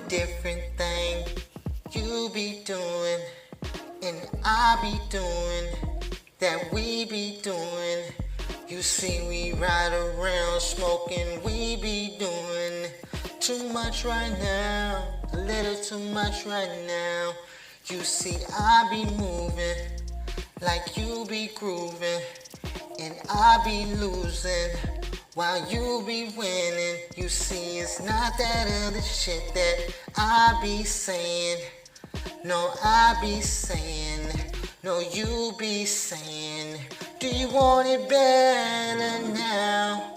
different thing. You be doing, and I be doing, that we be doing. You see we ride around smoking, we be doing too much right now, a little too much right now. You see I be moving, like you be grooving, and I be losing, while you be winning. You see it's not that other shit that I be saying. No, I be saying, no, you be saying. Do you want it better now?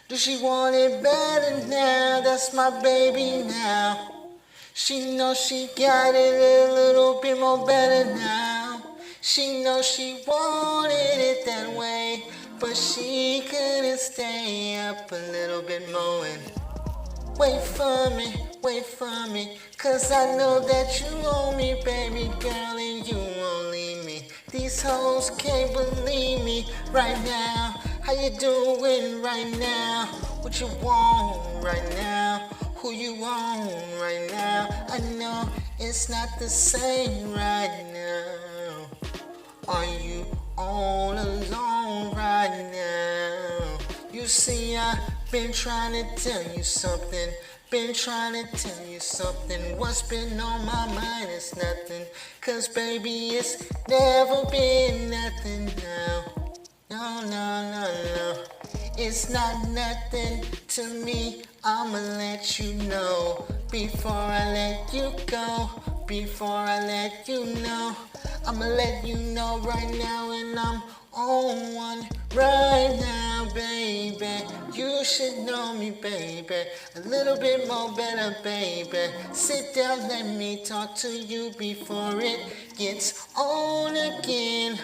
Does she want it better now? That's my baby now. She knows she got it a little bit more better now. She knows she wanted it that way, but she couldn't stay up a little bit more and wait for me, cause I know that you own me, baby girl, and you won't leave me. These hoes can't believe me right now. How you doing right now? What you want right now? Who you want right now? I know it's not the same right now. Are you all alone right now? You see, I've been trying to tell you something. Been trying to tell you something. What's been on my mind is nothing. Cause baby, it's never been nothing now. No. It's not nothing to me. I'ma let you know before I let you go. Before I let you know, I'ma let you know right now, and I'm on one right now, baby. You should know me, baby, a little bit more better, baby. Sit down, let me talk to you before it gets on again,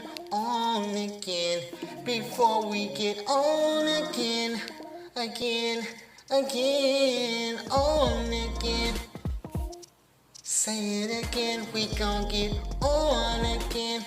before we get on again, on again. Say it again, we gon' get on again.